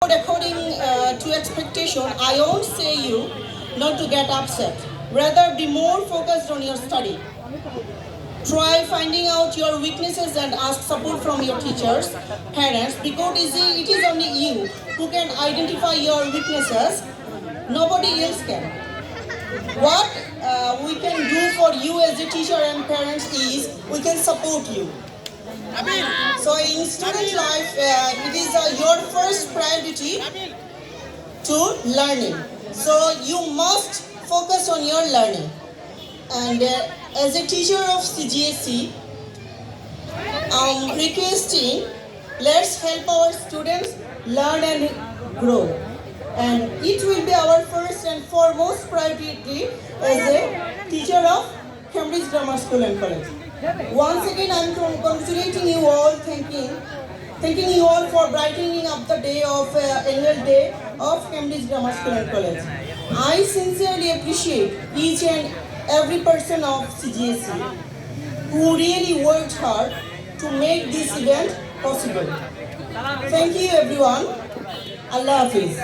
According to expectation, I won't say you not to get upset. Rather, be more focused on your study. Try finding out your weaknesses and ask support from your teachers, parents, because it is only you who can identify your weaknesses. Nobody else can. What we can do for you as a teacher and parents is we can support you. So in student life, it is your first priority to learning. So you must focus on your learning. And as a teacher of CGSE, I'm requesting, let's help our students learn and grow. And it will be our first and foremost priority as a teacher of Cambridge Grammar School and College. Once again, I'm congratulating you all, thanking you all for brightening up the day of annual day of Cambridge Grammar School and College. I sincerely appreciate each and every person of CGSE who really worked hard to make this event possible. Thank you everyone. Allah Hafiz.